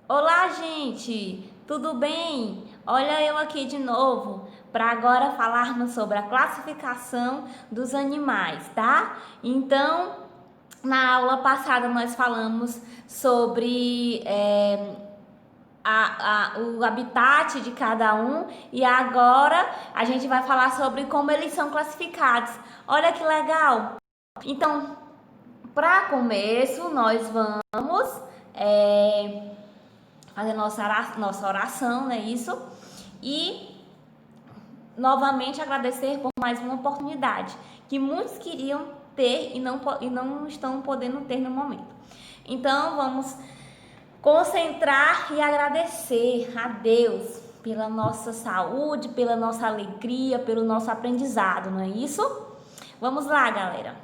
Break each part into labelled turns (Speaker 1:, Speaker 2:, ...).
Speaker 1: Olá, gente! Tudo bem? Olha eu aqui de novo para agora falarmos sobre a classificação dos animais, tá? Então, na aula passada nós falamos sobre o habitat de cada um e agora a gente vai falar sobre como eles são classificados. Olha que legal! Então, para começo, nós vamos fazer nossa oração, não é isso? E novamente agradecer por mais uma oportunidade que muitos queriam ter e não estão podendo ter no momento. Então vamos concentrar e agradecer a Deus pela nossa saúde, pela nossa alegria, pelo nosso aprendizado, não é isso? Vamos lá, galera.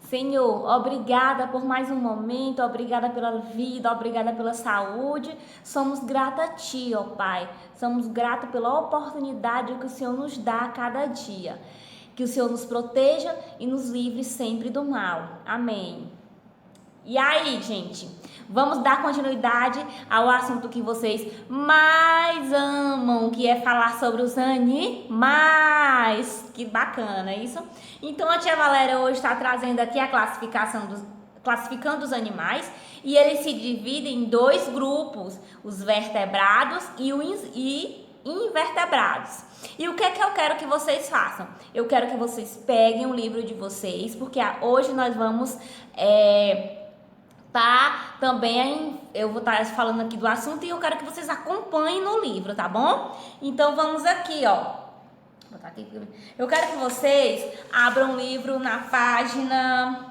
Speaker 1: Senhor, obrigada por mais um momento, obrigada pela vida, obrigada pela saúde. Somos grata a Ti, ó Pai. Somos grata pela oportunidade que o Senhor nos dá a cada dia. Que o Senhor nos proteja e nos livre sempre do mal. Amém. E aí, gente, vamos dar continuidade ao assunto que vocês mais amam, que é falar sobre os animais. Que bacana, é isso? Então, a tia Valéria hoje está trazendo aqui a classificando os animais, e eles se dividem em dois grupos, os vertebrados e os invertebrados. E o que é que eu quero que vocês façam? Eu quero que vocês peguem o livro de vocês, porque hoje nós vamos também eu vou estar falando aqui do assunto e eu quero que vocês acompanhem no livro, tá bom? Então vamos aqui, ó. Eu quero que vocês abram o livro na página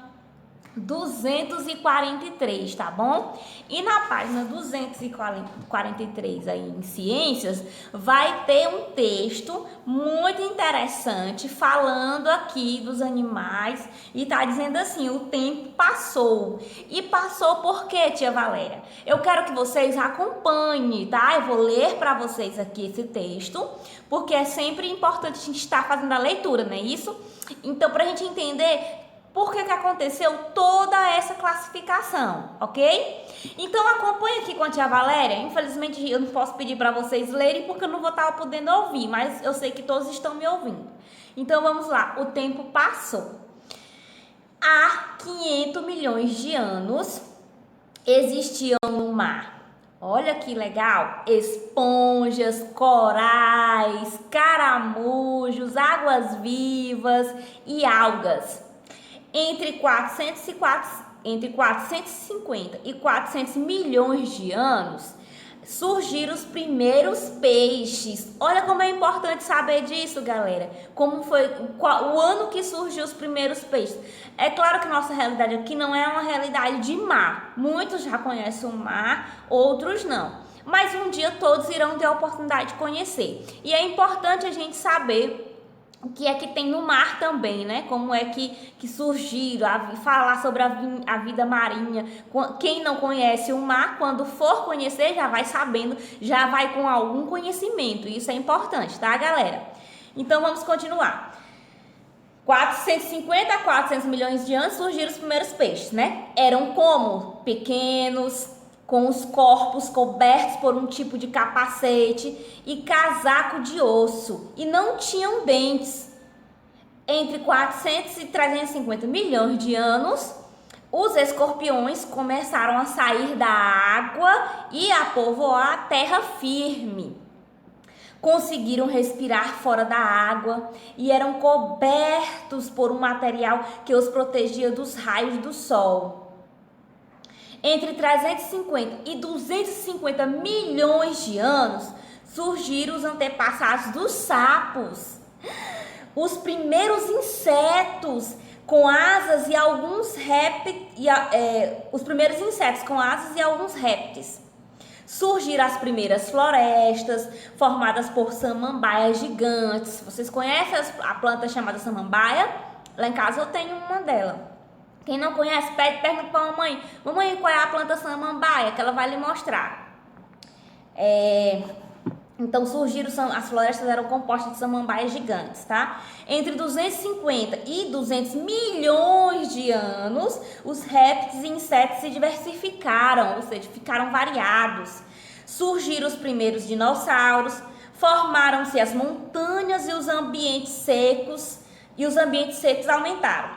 Speaker 1: 243, tá bom? E na página 243 aí em ciências, vai ter um texto muito interessante falando aqui dos animais e tá dizendo assim: o tempo passou. E passou por quê, tia Valéria? Eu quero que vocês acompanhem, tá? Eu vou ler para vocês aqui esse texto, porque é sempre importante a gente estar fazendo a leitura, não é isso? Então, pra gente entender por que aconteceu toda essa classificação, ok? Então acompanha aqui com a tia Valéria. Infelizmente eu não posso pedir para vocês lerem porque eu não vou estar podendo ouvir, mas eu sei que todos estão me ouvindo. Então vamos lá, o tempo passou. Há 500 milhões de anos existiam no mar. Olha que legal! Esponjas, corais, caramujos, águas-vivas e algas. Entre 450 e 400 milhões de anos, surgiram os primeiros peixes. Olha como é importante saber disso, galera. Como foi o ano que surgiu os primeiros peixes. É claro que nossa realidade aqui não é uma realidade de mar. Muitos já conhecem o mar, outros não. Mas um dia todos irão ter a oportunidade de conhecer. E é importante a gente saber o que é que tem no mar também, né? Como é que surgiram, falar sobre a vida marinha. Quem não conhece o mar, quando for conhecer, já vai sabendo, já vai com algum conhecimento. Isso é importante, tá, galera? Então, vamos continuar. 450 a 400 milhões de anos surgiram os primeiros peixes, né? Eram como? Pequenos, com os corpos cobertos por um tipo de capacete e casaco de osso, e não tinham dentes. Entre 400 e 350 milhões de anos, os escorpiões começaram a sair da água e a povoar a terra firme. Conseguiram respirar fora da água e eram cobertos por um material que os protegia dos raios do sol. Entre 350 e 250 milhões de anos, surgiram os antepassados dos sapos. Os primeiros insetos com asas e alguns répteis, os primeiros insetos com asas e alguns répteis. Surgiram as primeiras florestas, formadas por samambaias gigantes. Vocês conhecem a planta chamada samambaia? Lá em casa eu tenho uma dela. Quem não conhece, pergunta para a mamãe. Mamãe, qual é a planta samambaia? Que ela vai lhe mostrar. Então surgiram, as florestas eram compostas de samambaias gigantes, tá? Entre 250 e 200 milhões de anos, os répteis e insetos se diversificaram, ou seja, ficaram variados. Surgiram os primeiros dinossauros, formaram-se as montanhas e os ambientes secos aumentaram.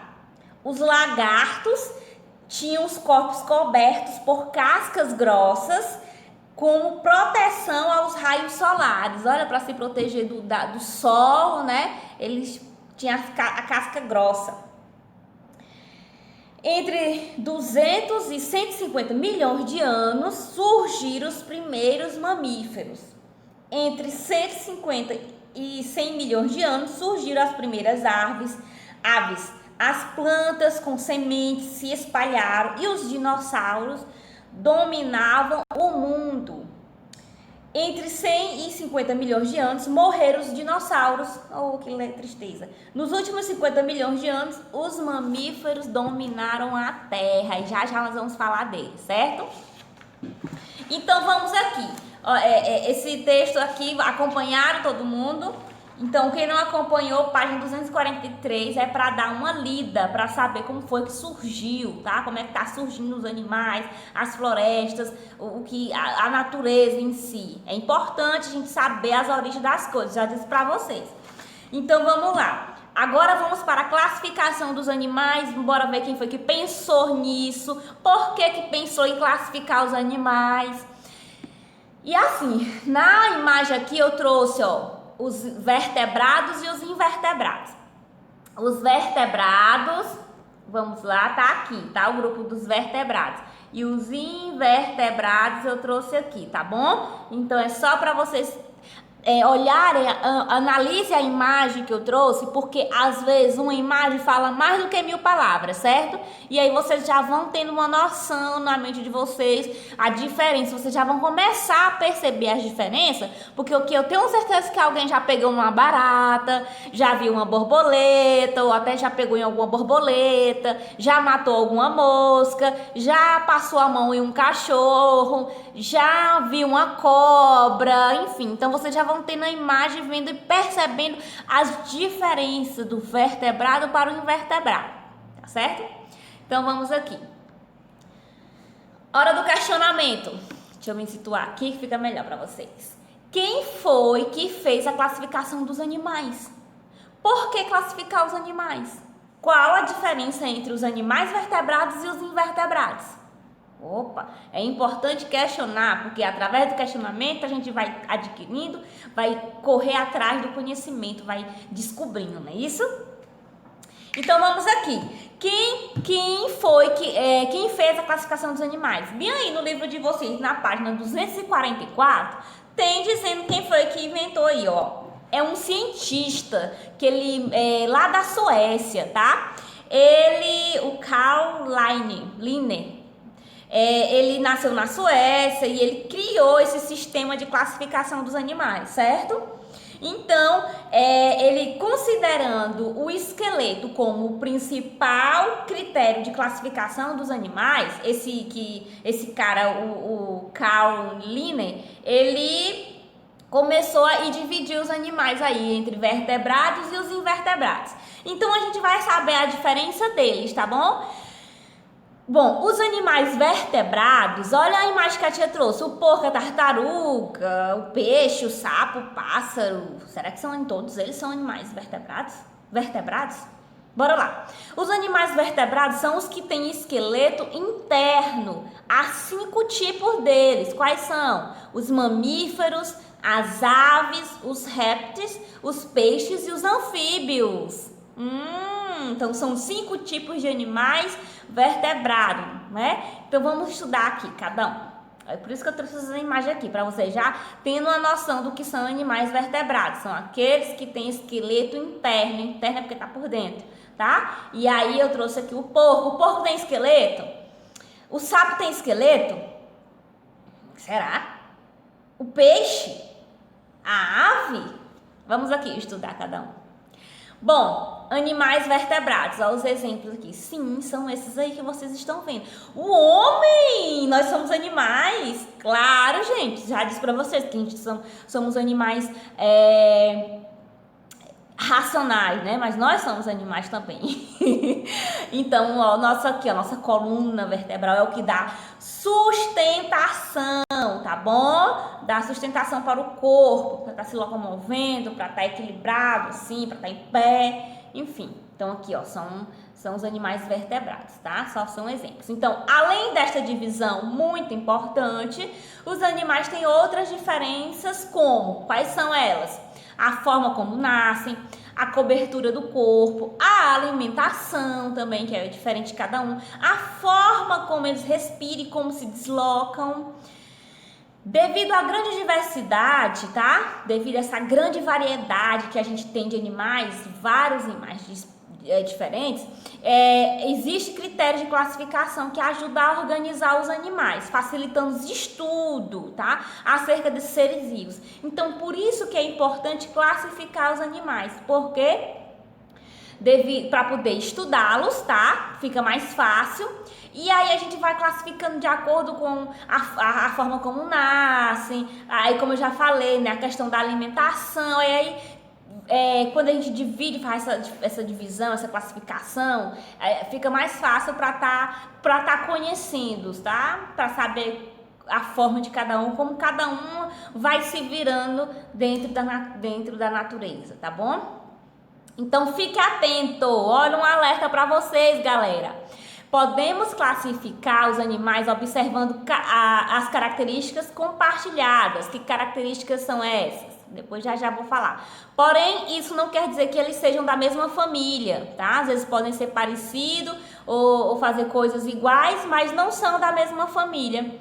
Speaker 1: Os lagartos tinham os corpos cobertos por cascas grossas, como proteção aos raios solares. Olha, para se proteger do sol, né? Eles tinham a casca grossa. Entre 200 e 150 milhões de anos surgiram os primeiros mamíferos. Entre 150 e 100 milhões de anos surgiram as primeiras aves. As plantas com sementes se espalharam e os dinossauros dominavam o mundo. Entre 100 e 50 milhões de anos morreram os dinossauros. Oh, que tristeza. Nos últimos 50 milhões de anos, os mamíferos dominaram a Terra. E já nós vamos falar deles, certo? Então vamos aqui. Esse texto aqui, acompanharam todo mundo? Então, quem não acompanhou, página 243 é para dar uma lida, para saber como foi que surgiu, tá? Como é que tá surgindo os animais, as florestas, a natureza em si. É importante a gente saber as origens das coisas, já disse para vocês. Então, vamos lá. Agora vamos para a classificação dos animais. Bora ver quem foi que pensou nisso. Por que pensou em classificar os animais? E assim, na imagem aqui eu trouxe, os vertebrados e os invertebrados. Os vertebrados, vamos lá, tá aqui, tá? O grupo dos vertebrados. E os invertebrados eu trouxe aqui, tá bom? Então é só para vocês olharem, analise a imagem que eu trouxe, porque às vezes uma imagem fala mais do que 1000 palavras, certo? E aí vocês já vão tendo uma noção na mente de vocês, a diferença, vocês já vão começar a perceber as diferenças, porque o que eu tenho certeza que alguém já pegou uma barata, já viu uma borboleta, ou até já pegou em alguma borboleta, já matou alguma mosca, já passou a mão em um cachorro, já viu uma cobra, enfim, então vocês já vão tendo a imagem, vendo e percebendo as diferenças do vertebrado para o invertebrado, tá certo? Então vamos aqui. Hora do questionamento. Deixa eu me situar aqui que fica melhor para vocês. Quem foi que fez a classificação dos animais? Por que classificar os animais? Qual a diferença entre os animais vertebrados e os invertebrados? Opa, é importante questionar, porque através do questionamento a gente vai adquirindo, vai correr atrás do conhecimento, vai descobrindo, não é isso? Então vamos aqui. Quem fez a classificação dos animais? Bem aí no livro de vocês, na página 244, tem dizendo quem foi que inventou aí, ó. É um cientista que ele lá da Suécia, tá? O Carl Linner. Ele nasceu na Suécia e ele criou esse sistema de classificação dos animais, certo? Então, ele considerando o esqueleto como o principal critério de classificação dos animais, esse cara, o Carl Linner, ele começou a dividir os animais aí entre vertebrados e os invertebrados. Então, a gente vai saber a diferença deles, tá bom? Bom, os animais vertebrados, olha a imagem que a tia trouxe, o porco, a tartaruga, o peixe, o sapo, o pássaro, será que todos eles são animais vertebrados? Bora lá. Os animais vertebrados são os que têm esqueleto interno, há 5 tipos deles, quais são? Os mamíferos, as aves, os répteis, os peixes e os anfíbios. Então são 5 tipos de animais vertebrados, né? Então vamos estudar aqui cada um. É por isso que eu trouxe essa imagem aqui, para vocês já tendo uma noção do que são animais vertebrados. São aqueles que têm esqueleto interno. Interno é porque tá por dentro, tá? E aí eu trouxe aqui o porco. O porco tem esqueleto? O sapo tem esqueleto? Será? O peixe? A ave? Vamos aqui estudar cada um. Bom, animais vertebrados. Olha os exemplos aqui. Sim, são esses aí que vocês estão vendo. O homem! Nós somos animais. Claro, gente. Já disse pra vocês que a gente somos animais racionais, né? Mas nós somos animais também. Então, ó, nossa coluna vertebral é o que dá sustentação, tá bom? Dá sustentação para o corpo, para estar se locomovendo, para estar equilibrado, assim, para estar em pé, enfim. Então, aqui, ó, são os animais vertebrados, tá? Só são exemplos. Então, além desta divisão muito importante, os animais têm outras diferenças, como? Quais são elas? A forma como nascem, a cobertura do corpo, a alimentação também, que é diferente de cada um, a forma como eles respiram e como se deslocam. Devido à grande diversidade, tá? Devido a essa grande variedade que a gente tem de animais, vários animais diferentes, existe critério de classificação que ajuda a organizar os animais, facilitando os estudos, tá? Acerca desses seres vivos. Então, por isso que é importante classificar os animais, porque para poder estudá-los, tá? Fica mais fácil. E aí a gente vai classificando de acordo com a forma como nascem. Aí, como eu já falei, né? A questão da alimentação. E aí, quando a gente divide, faz essa divisão, essa classificação, fica mais fácil para tá conhecendo, tá? Para saber a forma de cada um, como cada um vai se virando dentro da natureza, tá bom? Então fique atento, olha um alerta para vocês, galera. Podemos classificar os animais observando as características compartilhadas. Que características são essas? Depois já vou falar. Porém, isso não quer dizer que eles sejam da mesma família, tá? Às vezes podem ser parecidos ou fazer coisas iguais, mas não são da mesma família.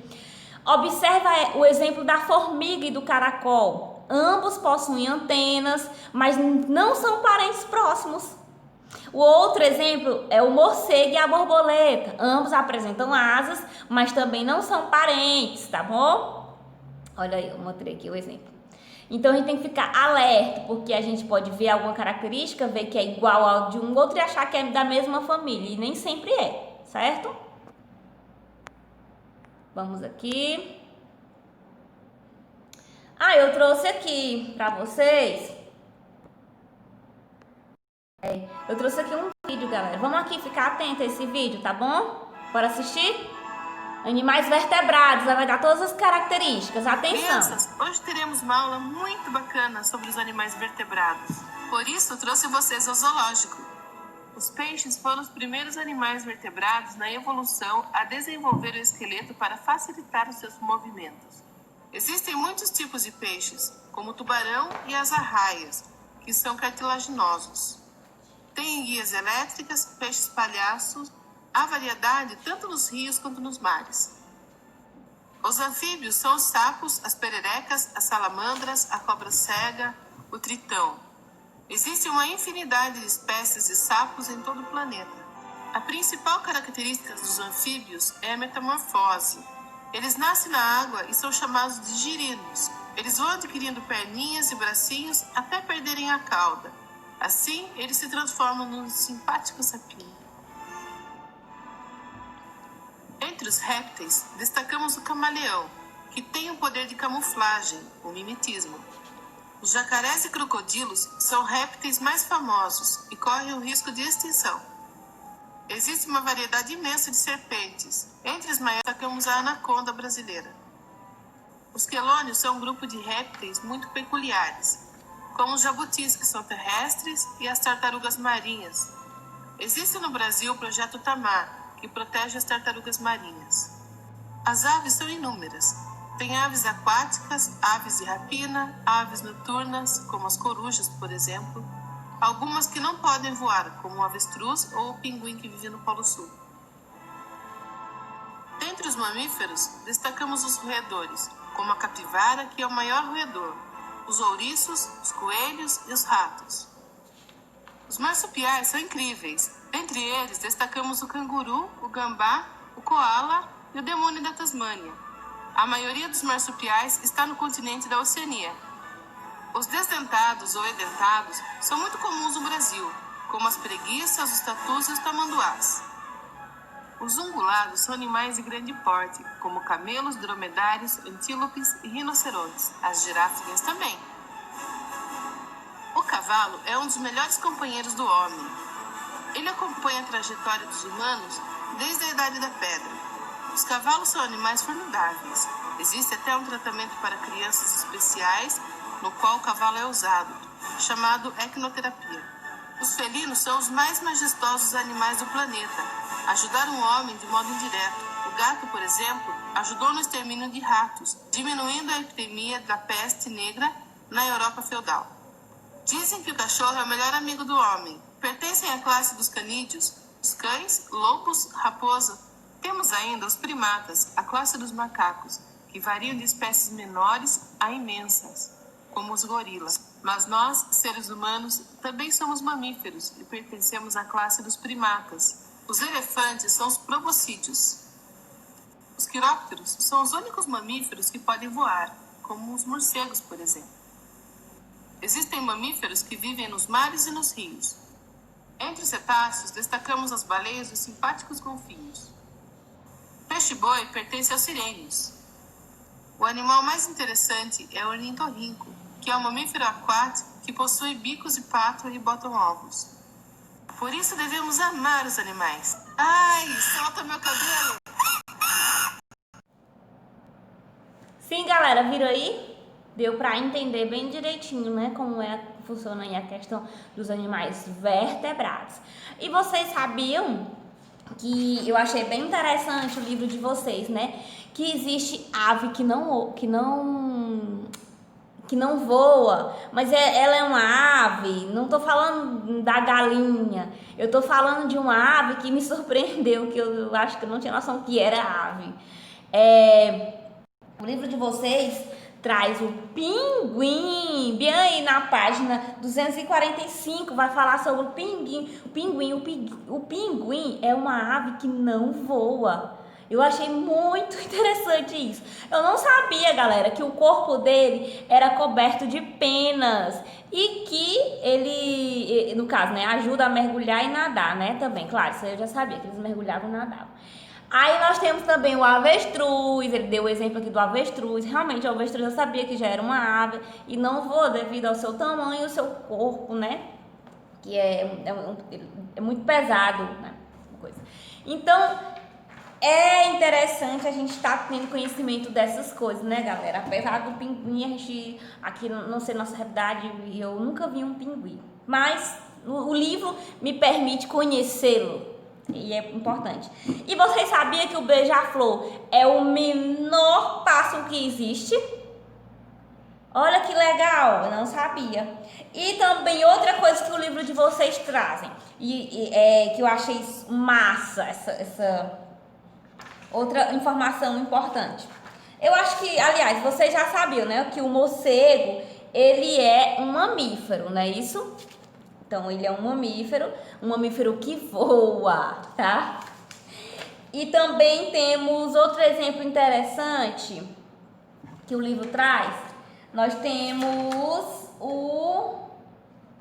Speaker 1: Observa o exemplo da formiga e do caracol. Ambos possuem antenas, mas não são parentes próximos. O outro exemplo é o morcego e a borboleta. Ambos apresentam asas, mas também não são parentes, tá bom? Olha aí, eu mostrei aqui o exemplo. Então, a gente tem que ficar alerta, porque a gente pode ver alguma característica, ver que é igual ao de um outro e achar que é da mesma família. E nem sempre é, certo? Vamos aqui. Eu trouxe aqui para vocês. Eu trouxe aqui um vídeo, galera. Vamos aqui ficar atento a esse vídeo, tá bom? Bora assistir? Animais vertebrados, vai dar todas as características. Atenção!
Speaker 2: Crianças, hoje teremos uma aula muito bacana sobre os animais vertebrados. Por isso, trouxe vocês ao zoológico. Os peixes foram os primeiros animais vertebrados na evolução a desenvolver o esqueleto para facilitar os seus movimentos. Existem muitos tipos de peixes, como o tubarão e as arraias, que são cartilaginosos. Tem guias elétricas, peixes palhaços, há variedade tanto nos rios quanto nos mares. Os anfíbios são os sapos, as pererecas, as salamandras, a cobra cega, o tritão. Existe uma infinidade de espécies de sapos em todo o planeta. A principal característica dos anfíbios é a metamorfose. Eles nascem na água e são chamados de girinos. Eles vão adquirindo perninhas e bracinhos até perderem a cauda. Assim, eles se transformam num simpático sapinho. Entre os répteis, destacamos o camaleão, que tem o poder de camuflagem, o mimetismo. Os jacarés e crocodilos são répteis mais famosos e correm o risco de extinção. Existe uma variedade imensa de serpentes. Entre as maiores, destacamos a anaconda brasileira. Os quelônios são um grupo de répteis muito peculiares, como os jabutis, que são terrestres, e as tartarugas marinhas. Existe no Brasil o projeto Tamar, que protege as tartarugas marinhas. As aves são inúmeras. Tem aves aquáticas, aves de rapina, aves noturnas, como as corujas, por exemplo. Algumas que não podem voar, como o avestruz ou o pinguim que vive no Polo Sul. Dentre os mamíferos, destacamos os roedores, como a capivara, que é o maior roedor, os ouriços, os coelhos e os ratos. Os marsupiais são incríveis. Entre eles, destacamos o canguru, o gambá, o coala e o demônio da Tasmânia. A maioria dos marsupiais está no continente da Oceania. Os desdentados ou edentados são muito comuns no Brasil, como as preguiças, os tatus e os tamanduás. Os ungulados são animais de grande porte, como camelos, dromedários, antílopes e rinocerontes. As girafas também. O cavalo é um dos melhores companheiros do homem. Ele acompanha a trajetória dos humanos desde a Idade da Pedra. Os cavalos são animais formidáveis. Existe até um tratamento para crianças especiais, no qual o cavalo é usado, chamado equinoterapia. Os felinos são os mais majestosos animais do planeta. Ajudaram o homem de modo indireto. O gato, por exemplo, ajudou no extermínio de ratos, diminuindo a epidemia da peste negra na Europa feudal. Dizem que o cachorro é o melhor amigo do homem. Pertencem à classe dos canídeos, os cães, lobos, raposa. Temos ainda os primatas, a classe dos macacos, que variam de espécies menores a imensas, como os gorilas. Mas nós, seres humanos, também somos mamíferos e pertencemos à classe dos primatas. Os elefantes são os proboscídeos. Os quirópteros são os únicos mamíferos que podem voar, como os morcegos, por exemplo. Existem mamíferos que vivem nos mares e nos rios. Entre os cetáceos, destacamos as baleias e os simpáticos golfinhos. O peixe-boi pertence aos sirênios. O animal mais interessante é o ornitorrinco, que é um mamífero aquático que possui bicos de pato e botam ovos. Por isso devemos amar os animais. Ai, solta meu cabelo!
Speaker 1: Sim, galera, viram aí? Deu pra entender bem direitinho, né, como funciona aí a questão dos animais vertebrados. E vocês sabiam que eu achei bem interessante o livro de vocês, né? Que existe ave que não voa, mas ela é uma ave. Não tô falando da galinha, eu tô falando de uma ave que me surpreendeu, que eu acho que eu não tinha noção que era ave. O livro de vocês traz o pinguim, bem aí na página 245, vai falar sobre o pinguim. O pinguim é uma ave que não voa. Eu achei muito interessante isso. Eu não sabia, galera, que o corpo dele era coberto de penas e que ele, no caso, né, ajuda a mergulhar e nadar, né, também. Claro, isso eu já sabia, que eles mergulhavam e nadavam. Aí nós temos também o avestruz, ele deu o exemplo aqui do avestruz. Realmente, o avestruz eu sabia que já era uma ave e não voa devido ao seu tamanho e ao seu corpo, né, que é muito pesado, né, coisa. Então, é interessante a gente estar tendo conhecimento dessas coisas, né, galera? Apesar do pinguim, a gente, aqui não ser nossa realidade, eu nunca vi um pinguim. Mas o livro me permite conhecê-lo. E é importante. E vocês sabiam que o beija-flor é o menor pássaro que existe? Olha que legal, eu não sabia. E também outra coisa que o livro de vocês trazem, que eu achei massa, essa outra informação importante. Eu acho que, aliás, vocês já sabiam, né, que o morcego, ele é um mamífero, não é isso? Então, ele é um mamífero que voa, tá? E também temos outro exemplo interessante que o livro traz. Nós temos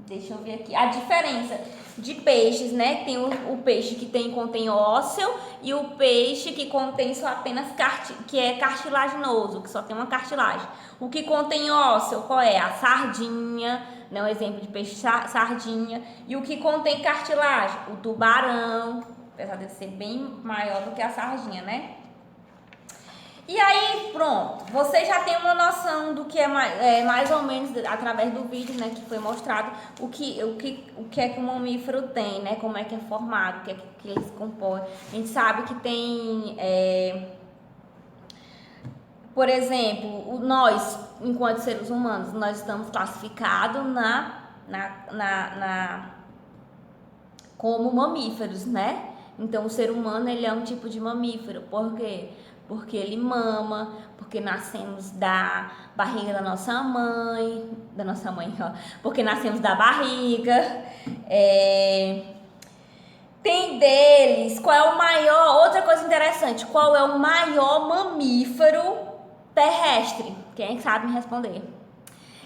Speaker 1: deixa eu ver aqui, a diferença de peixes, né? Tem o peixe que contém ósseo e o peixe que contém só apenas que é cartilaginoso, que só tem uma cartilagem. O que contém ósseo, qual é? A sardinha, né? Um exemplo de peixe sardinha. E o que contém cartilagem? O tubarão, apesar de ser bem maior do que a sardinha, né? E aí, pronto, você já tem uma noção do que é mais ou menos, através do vídeo, né, que foi mostrado, o que é que um mamífero tem, né, como é que é formado, o que é que ele se compõe. A gente sabe que tem, por exemplo, nós, enquanto seres humanos, nós estamos classificados como mamíferos, né? Então, o ser humano, ele é um tipo de mamífero. Por quê? Porque ele mama, porque nascemos da barriga da nossa mãe, ó, porque nascemos da barriga. Tem deles, qual é o maior, outra coisa interessante, qual é o maior mamífero terrestre? Quem sabe me responder?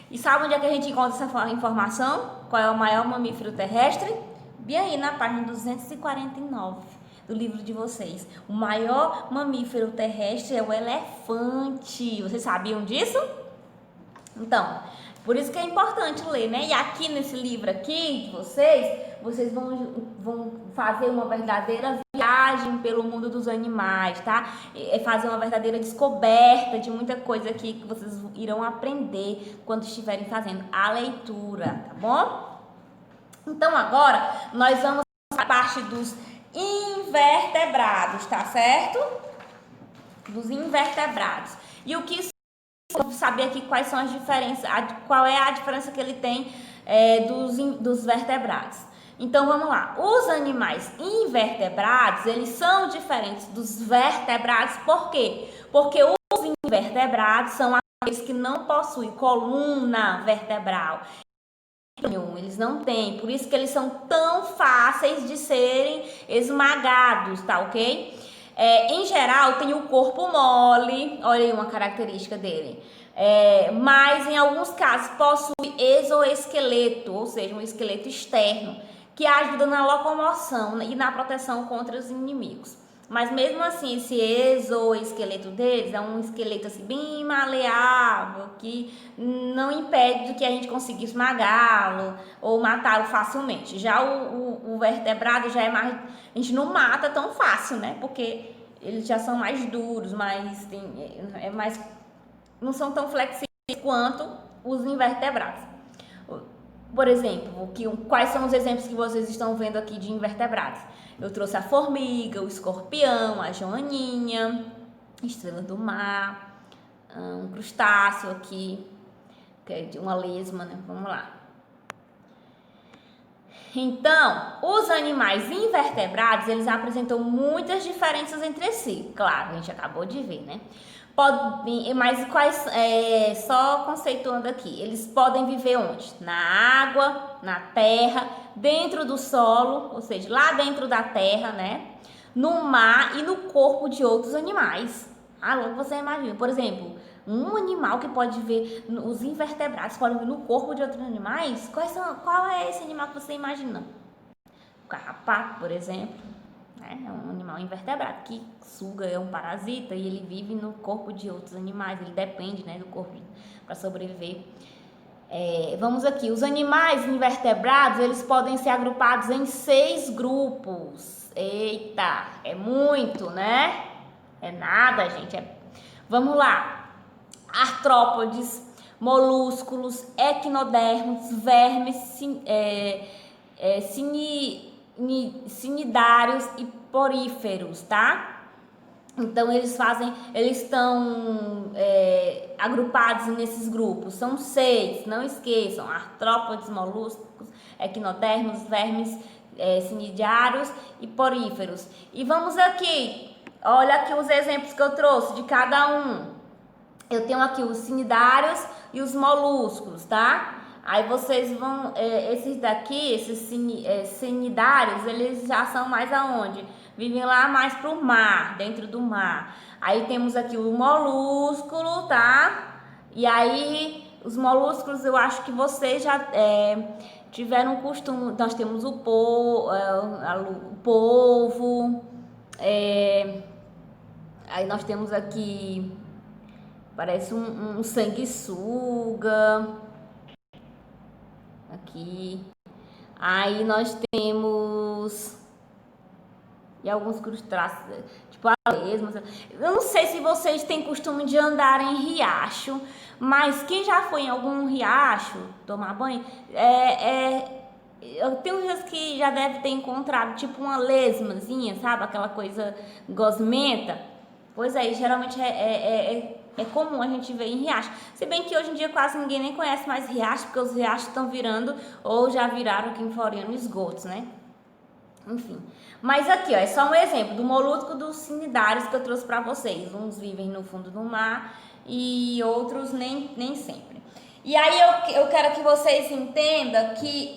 Speaker 1: E sabe onde é que a gente encontra essa informação? Qual é o maior mamífero terrestre? Bem aí na página 249 do livro de vocês. O maior mamífero terrestre é o elefante. Vocês sabiam disso? Então, por isso que é importante ler, né? E aqui nesse livro aqui de vocês vão fazer uma verdadeira viagem pelo mundo dos animais, tá? É fazer uma verdadeira descoberta de muita coisa aqui que vocês irão aprender quando estiverem fazendo a leitura, tá bom? Então agora nós vamos para a parte dos invertebrados, tá certo? Dos invertebrados. E o que saber aqui quais são as diferenças, qual é a diferença que ele tem dos vertebrados. Então vamos lá. Os animais invertebrados, eles são diferentes dos vertebrados, por quê? Porque os invertebrados são aqueles que não possuem coluna vertebral. Eles não têm, por isso que eles são tão fáceis de serem esmagados, tá ok? Em geral, tem o corpo mole, olha aí uma característica dele. Mas em alguns casos possui exoesqueleto, ou seja, um esqueleto externo, que ajuda na locomoção e na proteção contra os inimigos. Mas mesmo assim, esse exoesqueleto deles é um esqueleto assim, bem maleável, que não impede de que a gente consiga esmagá-lo ou matá-lo facilmente. Já o vertebrado já é mais... A gente não mata tão fácil, né? Porque eles já são mais duros, não são tão flexíveis quanto os invertebrados. Por exemplo, quais são os exemplos que vocês estão vendo aqui de invertebrados? Eu trouxe a formiga, o escorpião, a joaninha, estrela do mar, um crustáceo aqui, que é de uma lesma, né? Vamos lá. Então, os animais invertebrados, eles apresentam muitas diferenças entre si. Claro, a gente acabou de ver, né? Mas só conceituando aqui, eles podem viver onde? Na água, na terra, dentro do solo, ou seja, lá dentro da terra, né? No mar e no corpo de outros animais. Logo você imagina, por exemplo, um animal que pode viver, os invertebrados podem viver no corpo de outros animais. Qual é esse animal que você imagina? O carrapato, por exemplo. É um animal invertebrado que suga, é um parasita e ele vive no corpo de outros animais, ele depende, né, do corpo para sobreviver. Vamos aqui, os animais invertebrados, eles podem ser agrupados em 6 grupos. Eita, é muito, né? É nada, gente. Vamos lá. Artrópodes, molúsculos, equinodermos, vermes, cnidários e poríferos, tá? Então eles estão agrupados nesses grupos. São 6, não esqueçam: artrópodes, molúsculos, equinodermos, vermes, cnidários e poríferos. E vamos aqui, olha aqui os exemplos que eu trouxe de cada um. Eu tenho aqui os cnidários e os molúsculos, tá? Aí vocês vão, esses daqui, esses cnidários, eles já são mais aonde? Vivem lá mais pro mar, dentro do mar. Aí temos aqui o molúsculo, tá? E aí, os molúsculos, eu acho que vocês já tiveram o costume. Nós temos o polvo, aí nós temos aqui, parece um sanguessuga. Aqui. Aí nós temos alguns crustáceos, tipo a lesma. Eu não sei se vocês têm costume de andar em riacho, mas quem já foi em algum riacho tomar banho, eu tenho dias que já deve ter encontrado tipo uma lesmazinha, sabe? Aquela coisa gosmenta. Pois é, geralmente é comum a gente ver em riacho. Se bem que hoje em dia quase ninguém nem conhece mais riacho, porque os riachos estão virando, ou já viraram aqui em Floriano, esgotos, né? Enfim. Mas aqui, ó, é só um exemplo do molusco dos cnidários que eu trouxe para vocês. Uns vivem no fundo do mar e outros nem sempre. E aí eu quero que vocês entendam que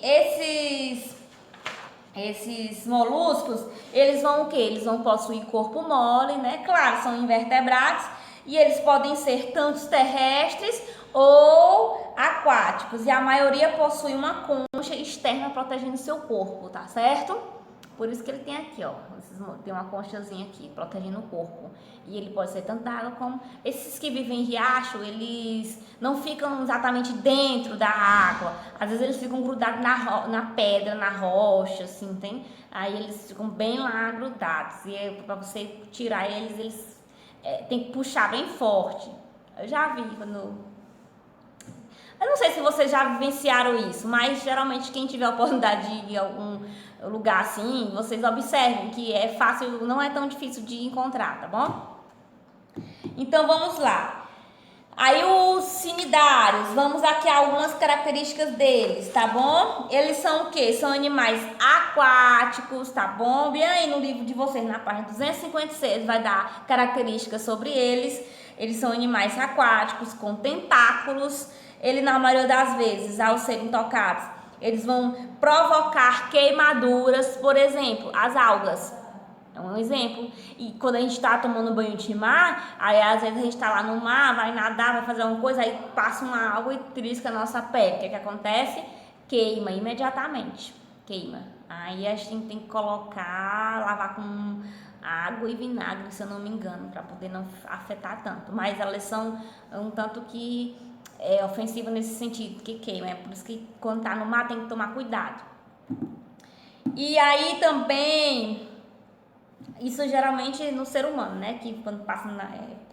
Speaker 1: esses moluscos, eles vão o quê? Eles vão possuir corpo mole, né? Claro, são invertebrados. E eles podem ser tanto terrestres ou aquáticos, e a maioria possui uma concha externa protegendo seu corpo, tá certo? Por isso que ele tem aqui, ó, tem uma conchazinha aqui protegendo o corpo. E ele pode ser tanto da água como esses que vivem em riacho, eles não ficam exatamente dentro da água. Às vezes eles ficam grudados na pedra, na rocha, assim, tem? Aí eles ficam bem lá grudados. E para você tirar eles tem que puxar bem forte. Eu já vi quando... Eu não sei se vocês já vivenciaram isso, mas geralmente quem tiver a oportunidade de ir a algum lugar assim, vocês observem que é fácil, não é tão difícil de encontrar, tá bom? Então vamos lá. Aí os cnidários, vamos aqui a algumas características deles, tá bom? Eles são o quê? São animais aquáticos, tá bom? Bem aí no livro de vocês, na página 256, vai dar características sobre eles. Eles são animais aquáticos com tentáculos. Ele, na maioria das vezes, ao serem tocados, eles vão provocar queimaduras, por exemplo, as algas. É um exemplo. E quando a gente está tomando banho de mar, aí às vezes a gente está lá no mar, vai nadar, vai fazer alguma coisa, aí passa uma água e trisca a nossa pele. O que acontece? Queima imediatamente. Queima. Aí a gente tem que colocar, lavar com água e vinagre, se eu não me engano, para poder não afetar tanto. Mas elas são um tanto que ofensiva nesse sentido, que queima. É por isso que quando tá no mar tem que tomar cuidado. E aí também, isso geralmente no ser humano, né? Que quando passa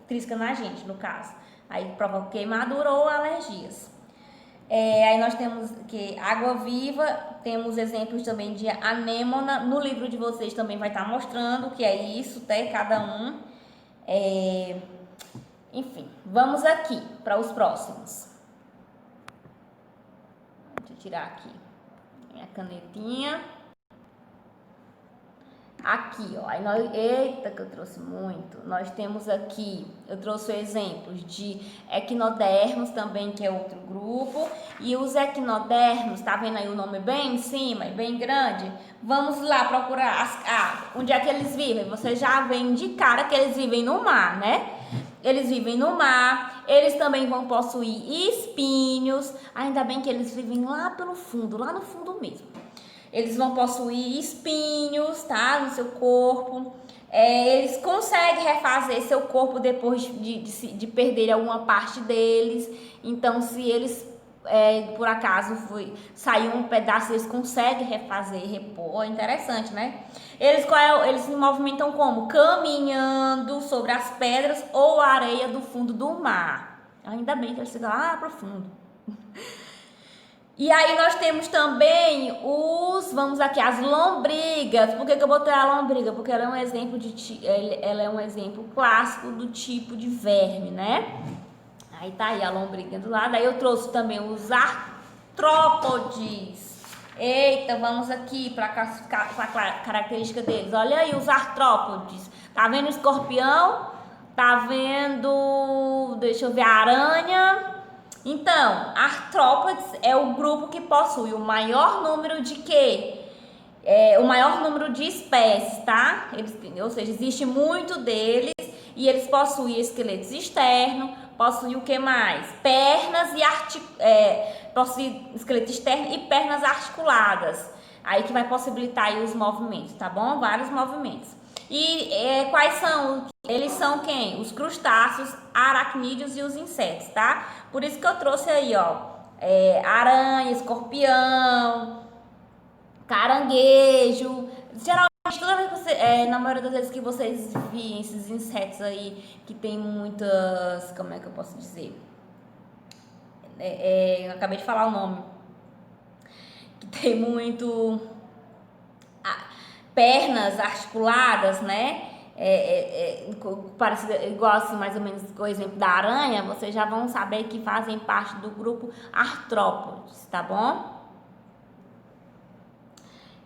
Speaker 1: trisca na gente, no caso. Aí provoca queimadura ou alergias. Aí nós temos que água-viva, temos exemplos também de anêmona. No livro de vocês também vai estar mostrando o que é isso, até cada um. Enfim, vamos aqui para os próximos. Deixa eu tirar aqui minha canetinha. Aqui, ó, eita que eu trouxe muito. Nós temos aqui, eu trouxe exemplos de equinodermos também, que é outro grupo. E os equinodermos, tá vendo aí o nome bem em cima, bem grande? Vamos lá procurar onde é que eles vivem. Você já vê de cara que eles vivem no mar, né? Eles vivem no mar, eles também vão possuir espinhos. Ainda bem que eles vivem lá pelo fundo, lá no fundo mesmo. Eles vão possuir espinhos, tá? No seu corpo. Eles conseguem refazer seu corpo depois de perder alguma parte deles. Então, se eles, por acaso, saiu um pedaço, eles conseguem refazer, repor. É interessante, né? Eles se movimentam como? Caminhando sobre as pedras ou a areia do fundo do mar. Ainda bem que eles ficam lá profundo. E aí nós temos também vamos aqui, as lombrigas. Por que eu botei a lombriga? Porque ela é um exemplo ela é um exemplo clássico do tipo de verme, né? Aí tá aí a lombriga do lado. Aí eu trouxe também os artrópodes. Eita, vamos aqui para a característica deles. Olha aí os artrópodes. Tá vendo o escorpião? Tá vendo, deixa eu ver, a aranha. Então, artrópodes é o grupo que possui o maior número de quê? O maior número de espécies, tá? Ou seja, existe muito deles e eles possuem esqueletos externos, possuem o que mais? Pernas e possuem esqueleto externo e pernas articuladas. Aí que vai possibilitar aí os movimentos, tá bom? Vários movimentos. E quais são? Eles são quem? Os crustáceos, aracnídeos e os insetos, tá? Por isso que eu trouxe aí, ó, aranha, escorpião, caranguejo. Geralmente, toda vez que na maioria das vezes que vocês veem esses insetos aí, que tem muitas, como é que eu posso dizer? Eu acabei de falar o nome. Que tem muito pernas articuladas, né? Parecido, igual assim, mais ou menos o exemplo da aranha, vocês já vão saber que fazem parte do grupo artrópodes, tá bom?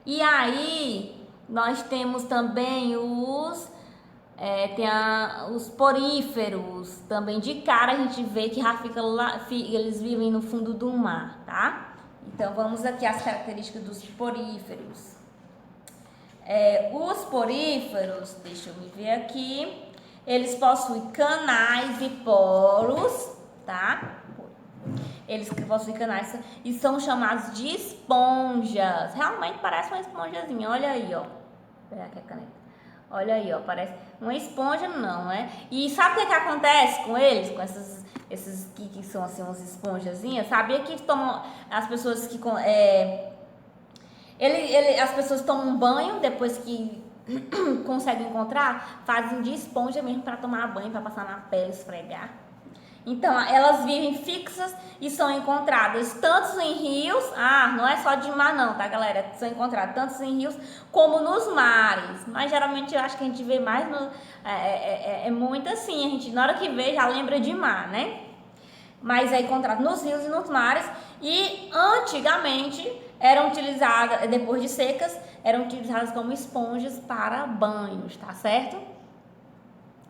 Speaker 1: E aí, nós temos também os poríferos, também de cara a gente vê que já fica lá, eles vivem no fundo do mar, tá? Então, vamos aqui às características dos poríferos. Os poríferos, deixa eu me ver aqui, eles possuem canais e poros, tá? Eles possuem canais e são chamados de esponjas. Realmente parece uma esponjazinha, olha aí, ó. Vou pegar aqui a caneta. Olha aí, ó, parece uma esponja, não, né? E sabe o que acontece com eles, com esses que são assim, umas esponjazinhas? Sabia que tomam, as pessoas que as pessoas tomam banho depois que conseguem encontrar, fazem de esponja mesmo para tomar banho, para passar na pele, esfregar. Então, elas vivem fixas e são encontradas tanto em rios, não é só de mar não, tá, galera? São encontradas tanto em rios como nos mares. Mas geralmente eu acho que a gente vê mais é muito assim, a gente na hora que vê já lembra de mar, né? Mas é encontrado nos rios e nos mares. E antigamente eram utilizadas, depois de secas, eram utilizadas como esponjas para banhos, tá certo?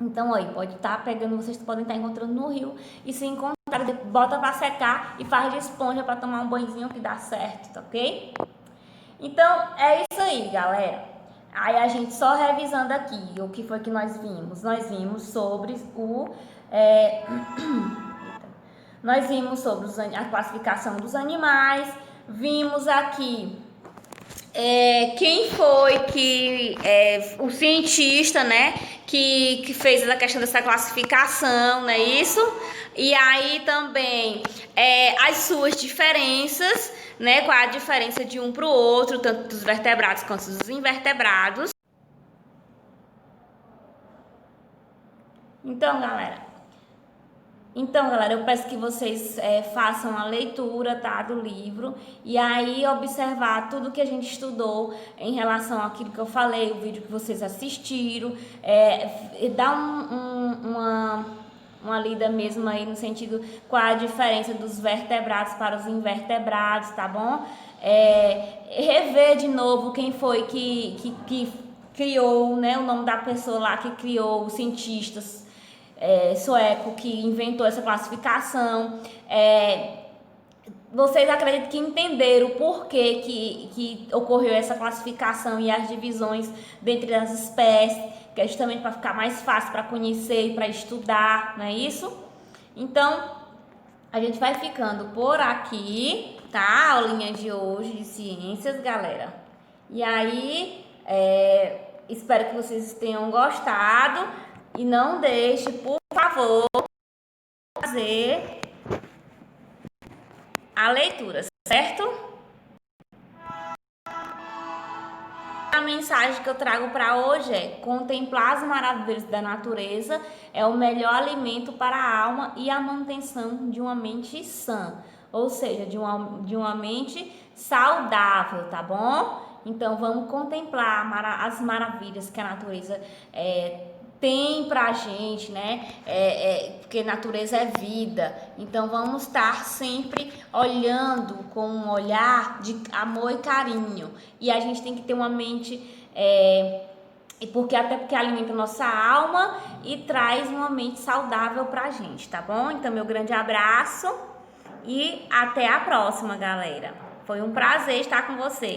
Speaker 1: Então aí, pode estar pegando, vocês podem estar encontrando no rio e se encontrar, bota para secar e faz de esponja para tomar um banhozinho que dá certo, tá ok? Então, é isso aí, galera. Aí a gente só revisando aqui, o que foi que nós vimos? Nós vimos sobre nós vimos sobre a classificação dos animais, vimos aqui quem foi que o cientista, né, que fez a questão dessa classificação, não é isso? E aí também as suas diferenças, né, qual a diferença de um para o outro, tanto dos vertebrados quanto dos invertebrados. Então, galera, eu peço que vocês façam a leitura, tá, do livro e aí observar tudo que a gente estudou em relação àquilo que eu falei, o vídeo que vocês assistiram, dar uma lida mesmo aí no sentido qual a diferença dos vertebrados para os invertebrados, tá bom? Rever de novo quem foi que criou, né, o nome da pessoa lá que criou, os cientistas sueco que inventou essa classificação. Vocês acreditam que entenderam o porquê que ocorreu essa classificação e as divisões dentre as espécies, que é justamente para ficar mais fácil para conhecer e para estudar, não é isso? Então, a gente vai ficando por aqui, tá? A aulinha de hoje de ciências, galera. E aí, espero que vocês tenham gostado. E não deixe, por favor, fazer a leitura, certo? A mensagem que eu trago para hoje é: contemplar as maravilhas da natureza é o melhor alimento para a alma e a manutenção de uma mente sã, ou seja, de uma mente saudável, tá bom? Então vamos contemplar as maravilhas que a natureza tem pra gente, né? Porque natureza é vida. Então vamos estar sempre olhando com um olhar de amor e carinho. E a gente tem que ter uma mente porque alimenta a nossa alma e traz uma mente saudável pra gente, tá bom? Então meu grande abraço e até a próxima, galera. Foi um prazer estar com vocês.